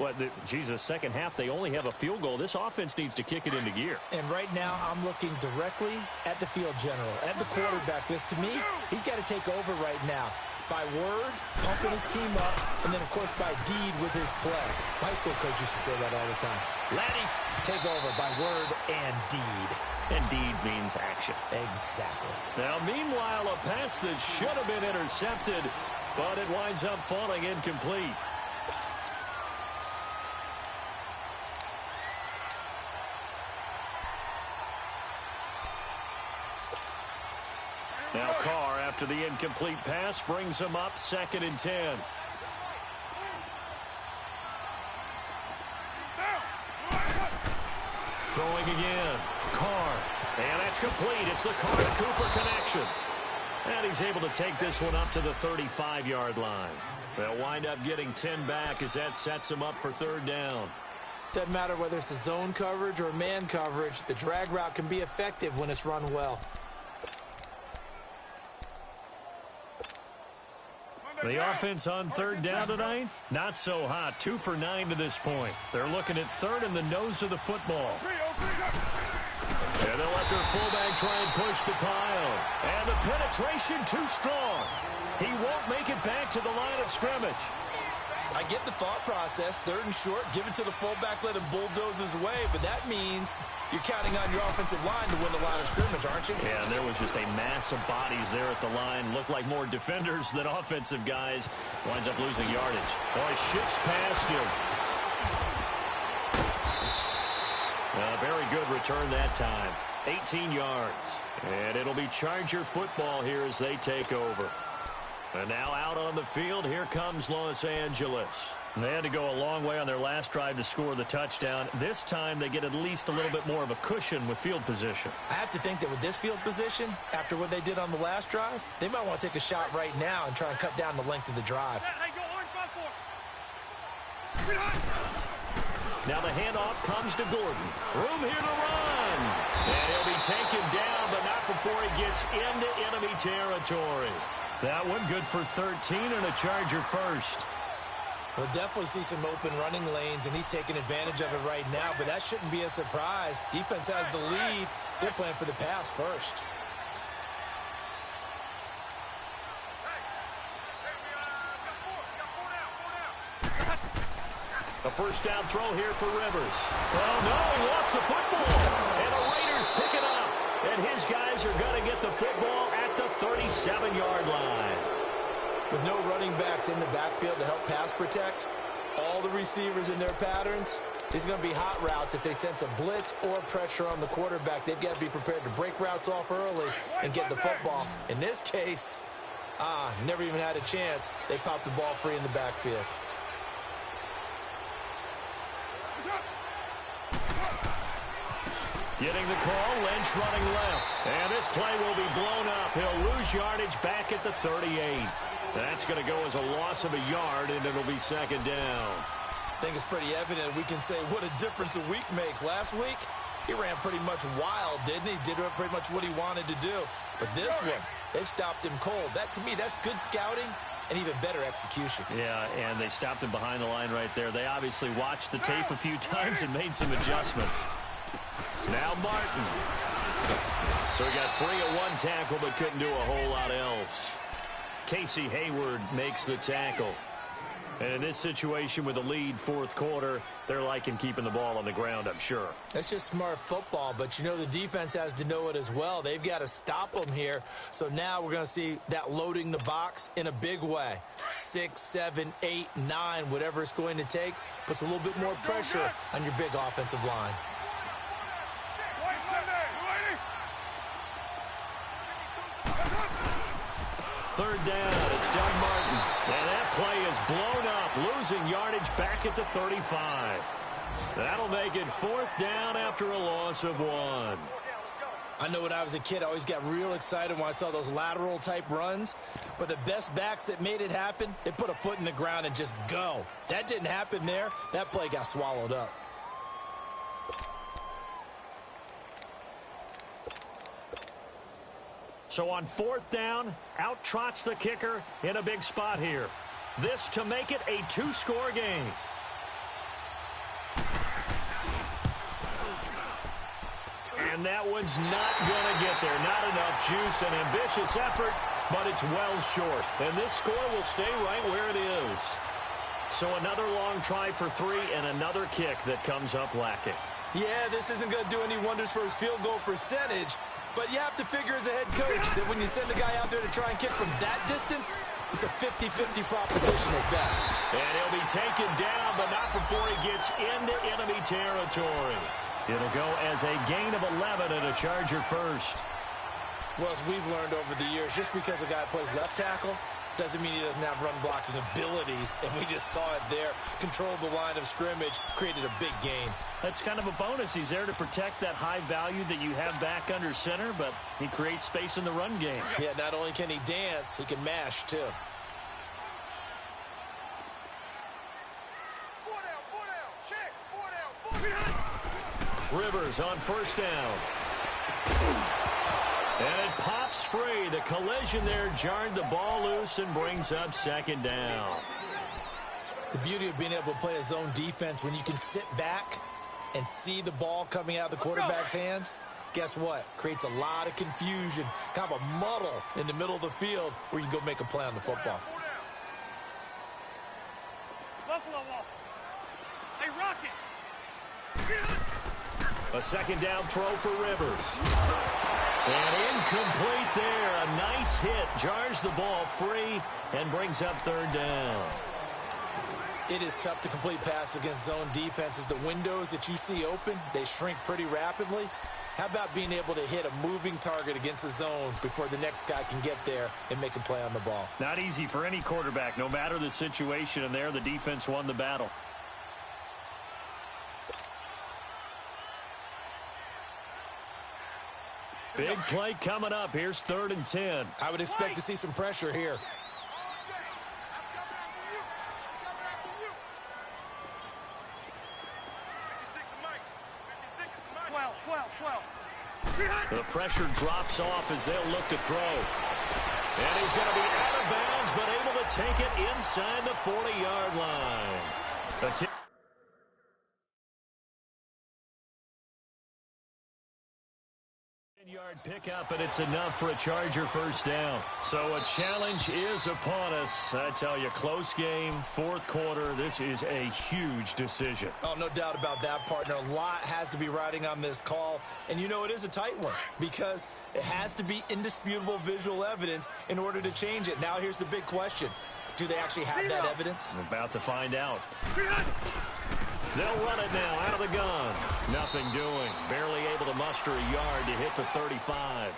S1: Second half, they only have a field goal. This offense needs to kick it into gear.
S2: And right now, I'm looking directly at the field general, at the quarterback. Because to me, he's got to take over right now. By word, pumping his team up, and then, of course, by deed with his play. My high school coach used to say that all the time. Laddie, take over by word and deed.
S1: And deed means action.
S2: Exactly.
S1: Now, meanwhile, a pass that should have been intercepted, but it winds up falling incomplete. Now Carr, after the incomplete pass, brings him up 2nd and 10. Throwing again. Carr. And that's complete. It's the Carr to Cooper connection. And he's able to take this one up to the 35-yard line. They'll wind up getting 10 back as that sets him up for 3rd down.
S2: Doesn't matter whether it's a zone coverage or man coverage, the drag route can be effective when it's run well.
S1: The offense on 3rd down tonight, not so hot. 2 for 9 to this point. They're looking at 3rd in the nose of the football. And they'll let their fullback try and push the pile. And the penetration too strong. He won't make it back to the line of scrimmage.
S2: I get the thought process. 3rd and short, give it to the fullback, let him bulldoze his way. But that means you're counting on your offensive line to win the line of scrimmage, aren't you?
S1: Yeah, and there was just a mass of bodies there at the line. Looked like more defenders than offensive guys. Winds up losing yardage. Boy, shifts past him. Very good return that time. 18 yards. And it'll be Charger football here as they take over. And now out on the field, here comes Los Angeles. They had to go a long way on their last drive to score the touchdown. This time they get at least a little bit more of a cushion with field position.
S2: I have to think that with this field position, after what they did on the last drive, they might want to take a shot right now and try and cut down the length of the drive.
S4: Hey, go orange 5-4.
S1: Now the handoff comes to Gordon. Room here to run. And he'll be taken down, but not before he gets into enemy territory. That one good for 13 and a Charger first.
S2: We'll definitely see some open running lanes, and he's taking advantage of it right now, but that shouldn't be a surprise. Defense has the lead. They're playing for the pass first.
S1: A first down throw here for Rivers. Oh, no, he lost the football. And the Raiders pick it up. And his guys are going to get the football at the 37-yard line.
S2: With no running backs in the backfield to help pass protect, all the receivers in their patterns, these are going to be hot routes. If they sense a blitz or pressure on the quarterback, they've got to be prepared to break routes off early and get the football. In this case, never even had a chance. They popped the ball free in the backfield.
S1: Getting the call, Lynch running left. And this play will be blown up. He'll lose yardage back at the 38. That's going to go as a loss of a yard, and it'll be second down.
S2: I think it's pretty evident. We can say what a difference a week makes. Last week, he ran pretty much wild, didn't he? Did pretty much what he wanted to do. But this one, they've stopped him cold. That, to me, that's good scouting and even better execution.
S1: Yeah, and they stopped him behind the line right there. They obviously watched the tape a few times and made some adjustments. Now Martin. So he got free of one tackle but couldn't do a whole lot else. Casey Hayward makes the tackle. And in this situation with a lead fourth quarter, they're liking keeping the ball on the ground, I'm sure.
S2: That's just smart football, but you know the defense has to know it as well. They've got to stop them here. So now we're going to see that loading the box in a big way. 6, 7, 8, 9, whatever it's going to take, puts a little bit more pressure on your big offensive line.
S1: Third down, it's Doug Martin. And that play is blown up, losing yardage back at the 35. That'll make it fourth down after a loss of 1.
S2: I know when I was a kid, I always got real excited when I saw those lateral-type runs. But the best backs that made it happen, they put a foot in the ground and just go. That didn't happen there. That play got swallowed up.
S1: So on fourth down, out trots the kicker in a big spot here. This to make it a 2-score game. And that one's not going to get there. Not enough juice, an ambitious effort, but it's well short. And this score will stay right where it is. So another long try for 3 and another kick that comes up lacking.
S2: Yeah, this isn't going to do any wonders for his field goal percentage. But you have to figure as a head coach that when you send a guy out there to try and kick from that distance, it's a 50-50 proposition at best.
S1: And he'll be taken down, but not before he gets into enemy territory. It'll go as a gain of 11 and a Charger first.
S2: Well, as we've learned over the years, just because a guy plays left tackle doesn't mean he doesn't have run-blocking abilities, and we just saw it there. Controlled the line of scrimmage, created a big gain.
S1: That's kind of a bonus. He's there to protect that high value that you have back under center, but he creates space in the run game.
S2: Yeah, not only can he dance, he can mash, too.
S1: Rivers on first down. And it pops free. The collision there jarred the ball loose and brings up second down.
S2: The beauty of being able to play a zone defense when you can sit back and see the ball coming out of the quarterback's hands, guess what? Creates a lot of confusion, kind of a muddle in the middle of the field where you can go make a play on the football.
S4: Buffalo wall. Hey, Rocket.
S1: A second down throw for Rivers. And incomplete there. A nice hit. Jars the ball free and brings up third down.
S2: It is tough to complete passes against zone defenses. The windows that you see open, they shrink pretty rapidly. How about being able to hit a moving target against a zone before the next guy can get there and make a play on the ball?
S1: Not easy for any quarterback, no matter the situation, and there the defense won the battle. Big play coming up. Here's 3rd and 10.
S2: I would expect to see some pressure here.
S4: 12.
S1: The pressure drops off as they'll look to throw. And he's going to be out of bounds, but able to take it inside the 40-yard line. 3-yard pickup, and it's enough for a Charger first down. So a challenge is upon us. I tell you, close game, fourth quarter. This is a huge decision.
S2: Oh, no doubt about that, partner. A lot has to be riding on this call. And you know it is a tight one because it has to be indisputable visual evidence in order to change it. Now here's the big question. Do they actually have that evidence?
S1: We're about to find out. They'll run it now out of the gun. Nothing doing. Barely able to muster a yard to hit the 35.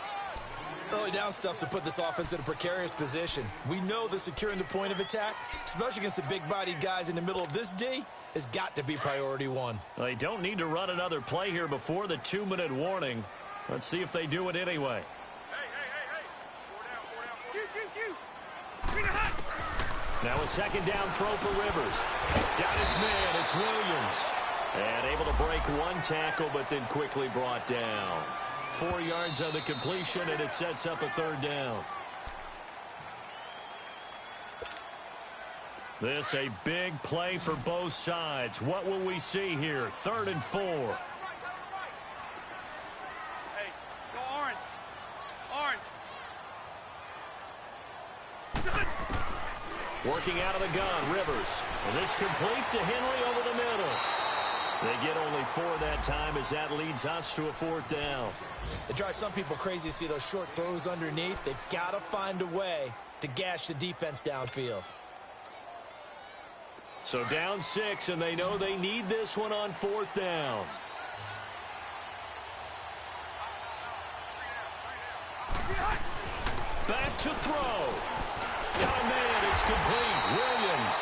S2: Early down stuffs have put this offense in a precarious position. We know that securing the point of attack, especially against the big-bodied guys in the middle of this D, has got to be priority one.
S1: They don't need to run another play here before the 2-minute warning. Let's see if they do it anyway.
S3: Hey. 4 down.
S1: Now a second down throw for Rivers. Got his man, it's Williams. And able to break one tackle, but then quickly brought down. 4 yards on the completion, and it sets up a third down. This a big play for both sides. What will we see here? 3rd and 4.
S4: Hey, go orange.
S1: Working out of the gun, Rivers. And this complete to Henry over the middle. They get only 4 that time as that leads us to a 4th down.
S2: It drives some people crazy to see those short throws underneath. They've got to find a way to gash the defense downfield.
S1: So down 6, and they know they need this one on 4th down. Back to throw. Got a man, it's complete. Williams.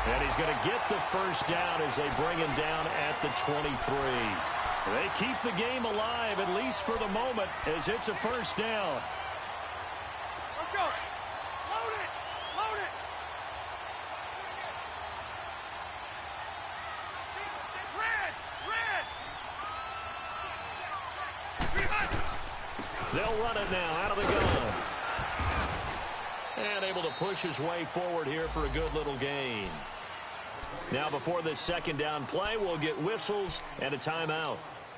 S1: And he's going to get the first down as they bring him down at the 23. They keep the game alive, at least for the moment, as it's a first down.
S4: Let's go. Load it. Red.
S1: They'll run it now out of the gun. And able to push his way forward here for a good little gain. Now before this second down play, we'll get whistles and a timeout,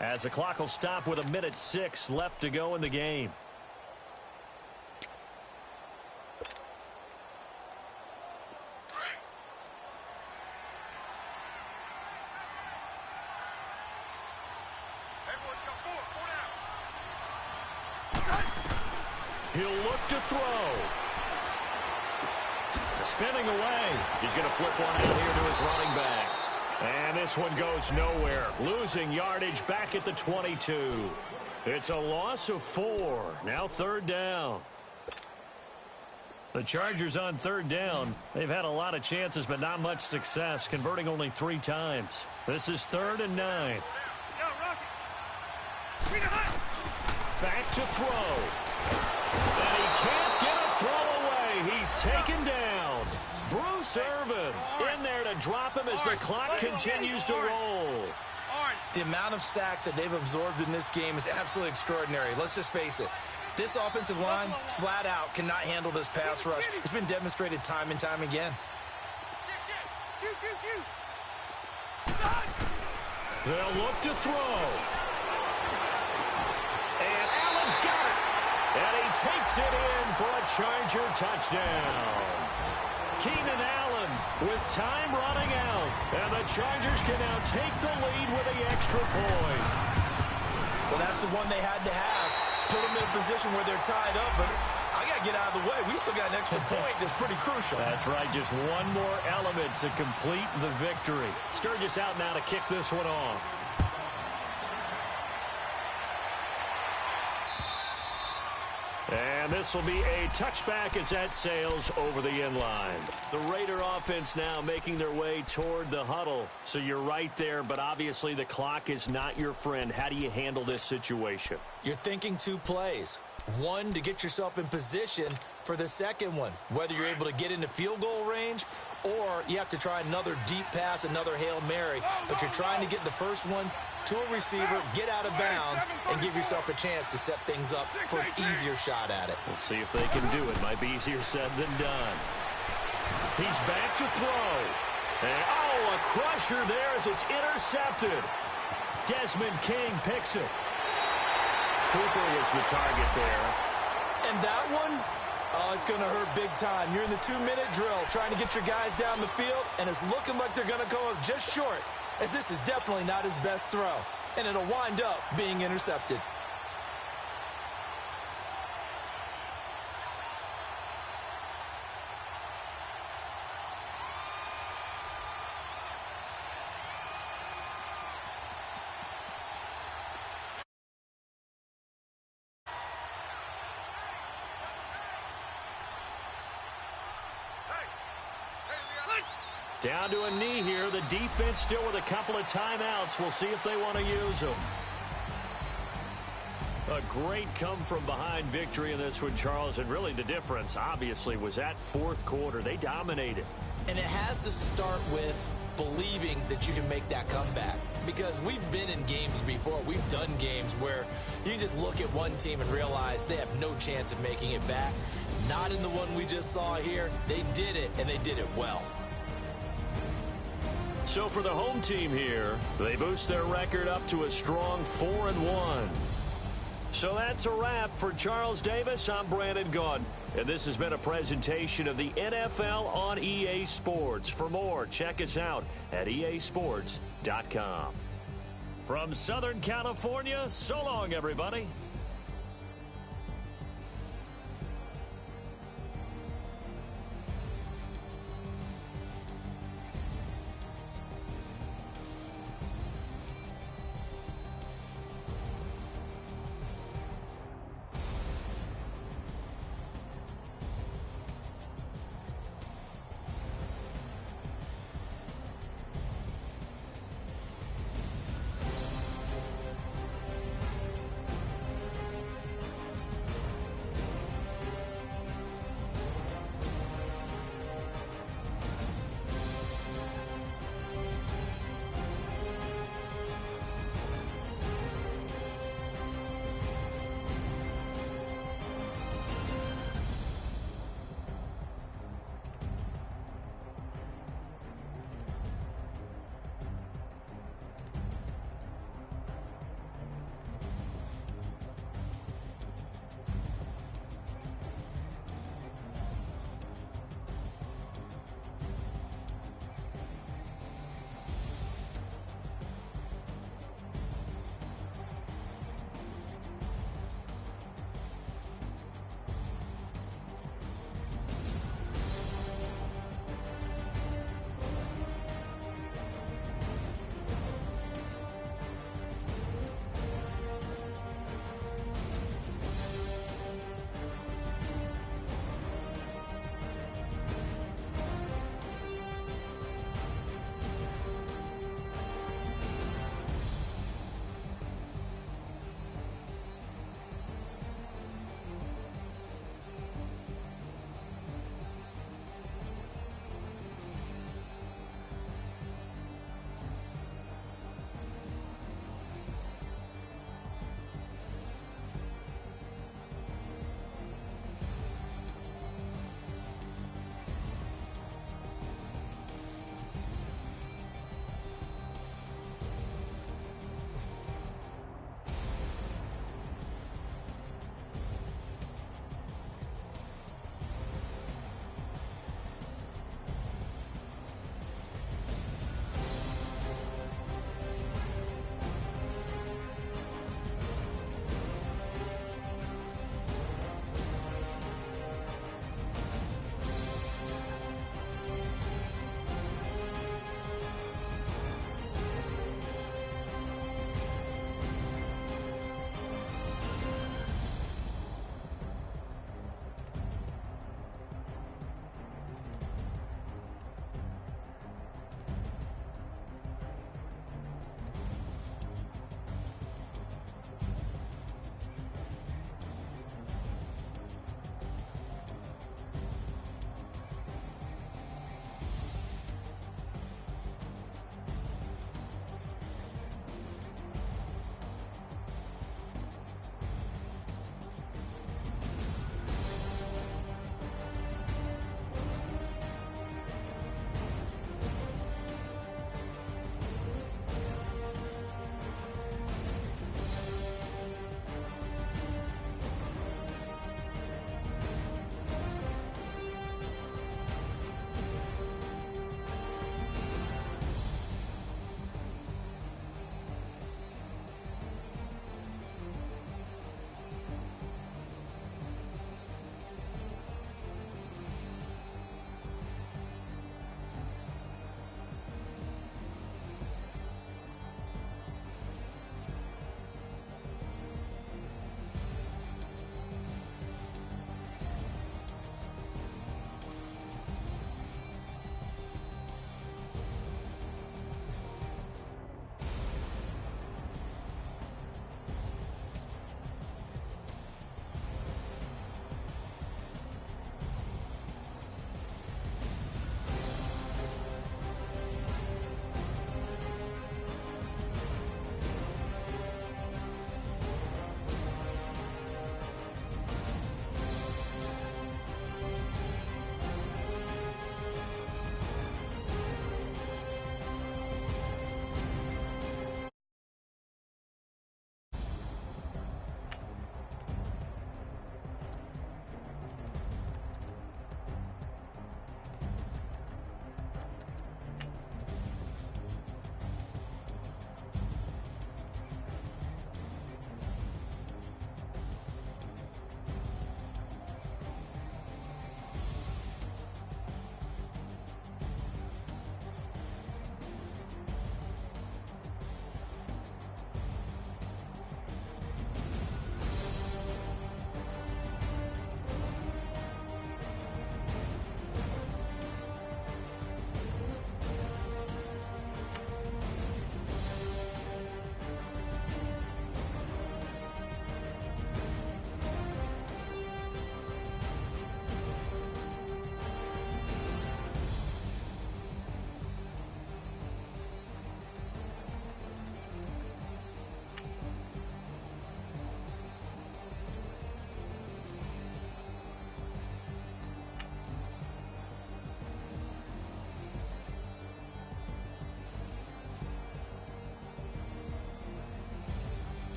S1: as the clock will stop with 1:06 left to go in the game. He'll look to throw. Spinning away. He's going to flip one out here to his running back. And this one goes nowhere. Losing yardage back at the 22. It's a loss of 4. Now 3rd down. The Chargers on 3rd down. They've had a lot of chances, but not much success, converting only 3 times. This is 3rd and 9. Back to throw. And he can't get a throw away. He's taken down. Bruce Irvin in there to drop him as the clock continues to roll.
S2: The amount of sacks that they've absorbed in this game is absolutely extraordinary. Let's just face it. This offensive line, flat out, cannot handle this pass rush. It's been demonstrated time and time again.
S1: They'll look to throw. And Allen's got it. And he takes it in for a Charger touchdown. Keenan Allen with time running out. And the Chargers can now take the lead with the extra point.
S2: Well, that's the one they had to have. Put them in a position where they're tied up, but I got to get out of the way. We still got an extra point that's pretty crucial.
S1: That's right. Just one more element to complete the victory. Sturgis out now to kick this one off. And this will be a touchback as that sails over the end line. The Raider offense now making their way toward the huddle. So you're right there, but obviously the clock is not your friend. How do you handle this situation?
S2: You're thinking 2 plays. One, to get yourself in position for the second one, whether you're able to get into field goal range or you have to try another deep pass, another Hail Mary. But you're trying to get the first one to a receiver, get out of bounds, and give yourself a chance to set things up for an easier shot at it.
S1: We'll see if they can do it. Might be easier said than done. He's back to throw. And, oh, a crusher there as it's intercepted. Desmond King picks it. Cooper was the target there.
S2: And that one, oh, it's going to hurt big time. You're in the 2-minute drill trying to get your guys down the field, and it's looking like they're going to come up just short, as this is definitely not his best throw, and it'll wind up being intercepted.
S1: Down to a knee here. The defense still with a couple of timeouts. We'll see if they want to use them. A great come-from-behind victory in this one, Charles. And really the difference, obviously, was that fourth quarter. They dominated.
S2: And it has to start with believing that you can make that comeback. Because we've been in games before. We've done games where you just look at one team and realize they have no chance of making it back. Not in the one we just saw here. They did it, and they did it well.
S1: So for the home team here, they boost their record up to a strong 4-1. So that's a wrap for Charles Davis. I'm Brandon Gaudin, and this has been a presentation of the NFL on EA Sports. For more, check us out at easports.com. From Southern California, so long, everybody.